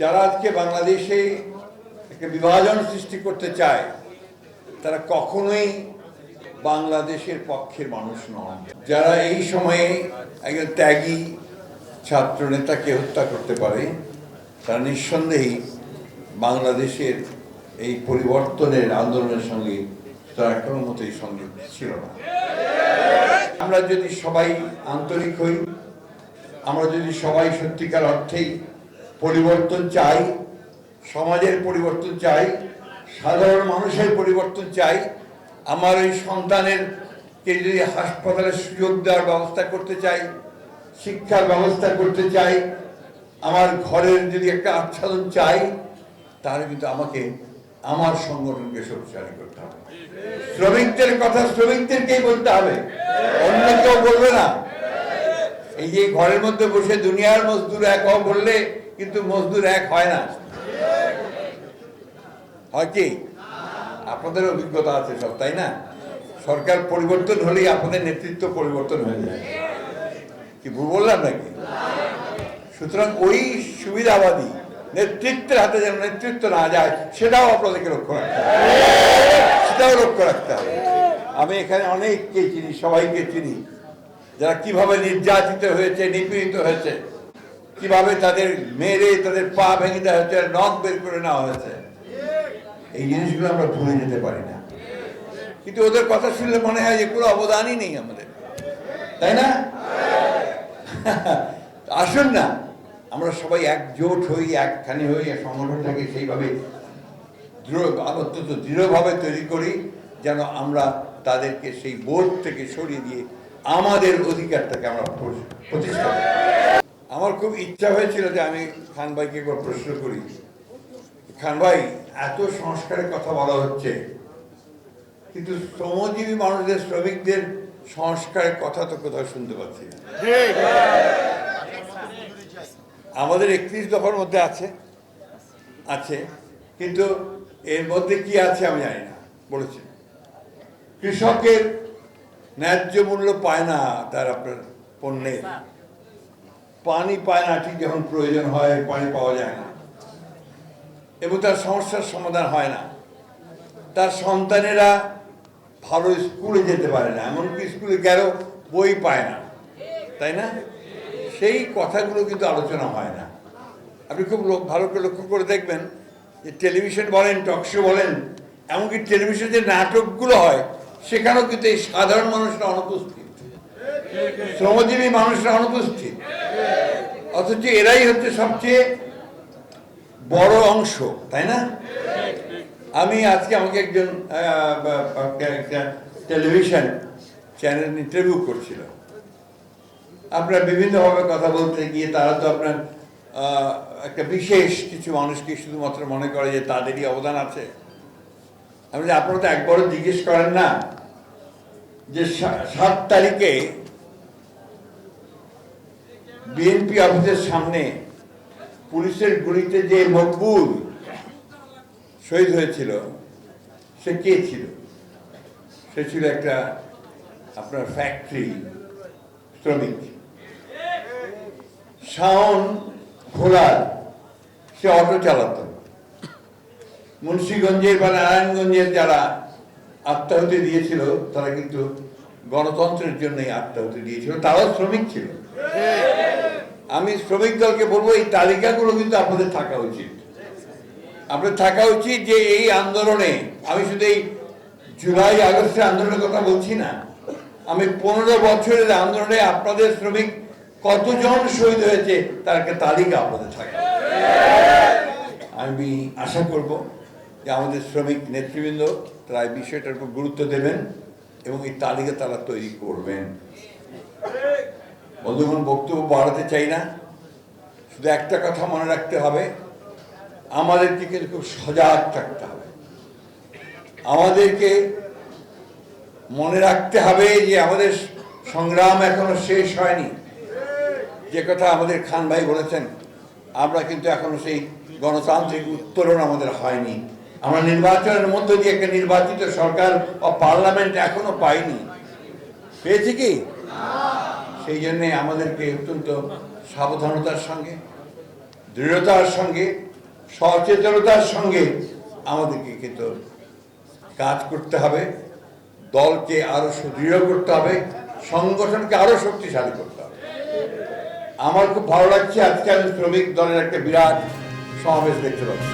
যারা আজকে বাংলাদেশে একটা বিভাজন সৃষ্টি করতে চায় তারা কখনোই বাংলাদেশের পক্ষের মানুষ নন। যারা এই সময়ে একজন ত্যাগী ছাত্র নেতাকে হত্যা করতে পারে তারা নিঃসন্দেহেই বাংলাদেশের এই পরিবর্তনের আন্দোলনের সঙ্গে তারা কোনো মতেই সঙ্গে ছিল না। আমরা যদি সবাই আন্তরিক হই, আমরা যদি সবাই সত্যিকার অর্থেই পরিবর্তন চাই, সমাজের পরিবর্তন চাই, সাধারণ মানুষের পরিবর্তন চাই, আমার এই সন্তানেরকে যদি হাসপাতালের সুযোগ দেওয়ার ব্যবস্থা করতে চাই, শিক্ষার ব্যবস্থা করতে চাই, আমার ঘরের যদি একটা আচ্ছাদন চাই, তাহলে কিন্তু আমাকে আমার সংগঠনকে শক্তিশালী করতে হবে। শ্রমিকদের কথা শ্রমিকদেরকেই বলতে হবে, অন্য কেউ বলবে না। এই যে ঘরের মধ্যে বসে দুনিয়ার মজদুর এক হও বললে কিন্তু মজদুর এক হয় না। হয় কি? আপনাদের অভিজ্ঞতা আছে সব, তাই না? সরকার পরিবর্তন হলেই আপনাদের নেতৃত্ব পরিবর্তন হয়ে যায়। কি ভুল বললাম নাকি? সুতরাং ওই সুবিধাবাদী নেতৃত্বের হাতে যেন নেতৃত্ব না যায় সেটাও আপনাদেরকে লক্ষ্য রাখতে হবে, সেটাও লক্ষ্য রাখতে হবে। আমি এখানে অনেককে চিনি, সবাইকে চিনি, যারা কিভাবে নির্যাতিত হয়েছে, নিপীড়িত হয়েছে, কিভাবে তাদের মেরে তাদের পা ভেঙে দেওয়া হয়েছে, নখ বের করে নেওয়া হয়েছে। এই জিনিসগুলো আমরা ভুলে যেতে পারি না, কিন্তু ওদের কথা শুনলে মনে হয় যে কোনো অবদানই নেই আমাদের, তাই না? আসুন না, আমরা সবাই একজোট হই, একখানি হই, সংগঠনটাকে সেইভাবে দৃঢ়ভাবে তৈরি করি যেন আমরা তাদেরকে সেই বোধ থেকে সরিয়ে দিয়ে আমাদের অধিকারটাকে আমরা প্রতিষ্ঠা করি। আমার খুব ইচ্ছা হয়েছিল যে আমি খান ভাইকে একবার প্রশ্ন করি, খান ভাই, এত সংস্কারের কথা বলা হচ্ছে কিন্তু শ্রমজীবী মানুষদের, শ্রমিকদের সংস্কারের কথা তো কোথাও শুনতে পাচ্ছি না। আমাদের 31 দফার মধ্যে আছে কিন্তু এর মধ্যে কি আছে আমি জানি না। বলেছি কৃষকের ন্যায্য মূল্য পায় না, তার আপনার পণ্যের পানি পায় না, ঠিক যখন প্রয়োজন হয় পানি পাওয়া যায় না, এবং তার সমস্যার সমাধান হয় না। তার সন্তানেরা ভালো স্কুলে যেতে পারে না, এমনকি স্কুলে গেলেও বই পায় না, তাই না? সেই কথাগুলো কিন্তু আলোচনা হয় না। আপনি খুব ভালো করে লক্ষ্য করে দেখবেন যে টেলিভিশন বলেন, টকশো বলেন, এমনকি টেলিভিশনে যে নাটকগুলো হয় সেখানেও কিন্তু এই সাধারণ মানুষরা অনুপস্থিত, শ্রমজীবী মানুষরা অনুপস্থিত, অথচ এরাই হচ্ছে সবচেয়ে বড় অংশ, তাই না? আমি আজকে আমাকে একজন টেলিভিশন চ্যানেল ইন্টারভিউ করছিল। আপনার বিভিন্নভাবে কথা বলতে গিয়ে তারা তো আপনার একটা বিশেষ কিছু মানুষকে শুধুমাত্র মনে করে যে তাদেরই অবদান আছে। আমি যে আপনারা তো একবারও জিজ্ঞেস করেন না যে 7 তারিখে বিএনপি অফিসের সামনে পুলিশের গুলিতে যে মকবুল শহীদ হয়েছিল সে কে ছিল? সে ছিল একটা আপনার ফ্যাক্টরি শ্রমিক। শাওন ঘোলার সে অটো চালাতো। মুন্সিগঞ্জের বা নারায়ণগঞ্জের যারা আত্মাহুতি দিয়েছিল তারা কিন্তু গণতন্ত্রের জন্যই আত্মাহুতি দিয়েছিল, তারাও শ্রমিক ছিল। আমি শ্রমিক দলকে বলবো এই তালিকাগুলো কিন্তু আপনাদের থাকা উচিত। আপনাদের থাকা উচিত যে এই আন্দোলনে, আমি শুধু এই জুলাই আগস্টের আন্দোলনের কথা বলছি না, আমি 15 বছরের আন্দোলনে আপনাদের শ্রমিক কতজন শহীদ হয়েছে তার একটা তালিকা আপনাদের থাকে। আমি আশা করব যে আমাদের শ্রমিক নেতৃবৃন্দ তারা এই বিষয়টার উপর গুরুত্ব দেবেন এবং এই তালিকা তারা তৈরি করবেন। বন্ধুগণ, বক্তব্য বাড়াতে চাই না, শুধু একটা কথা মনে রাখতে হবে, আমাদেরকে কিন্তু খুব সজাগ থাকতে হবে। আমাদেরকে মনে রাখতে হবে যে আমাদের সংগ্রাম এখনো শেষ হয়নি। যে কথা আমাদের খান ভাই বলেছেন, আমরা কিন্তু এখনো সেই গণতান্ত্রিক উত্তরণ আমাদের হয়নি। আমরা নির্বাচনের মধ্য দিয়ে একটা নির্বাচিত সরকার বা পার্লামেন্ট এখনো পাইনি। পেয়েছি কি? সেই জন্যে আমাদেরকে অত্যন্ত সাবধানতার সঙ্গে, দৃঢ়তার সঙ্গে সচেতনতার সঙ্গে আমাদেরকে কিন্তু কাজ করতে হবে, দলকে আরো সুদৃঢ় করতে হবে, সংগঠনকে আরো শক্তিশালী করতে হবে। আমার খুব ভালো লাগছে, আজকে আমি শ্রমিক দলের একটা বিরাট সমাবেশ দেখতে পাচ্ছি।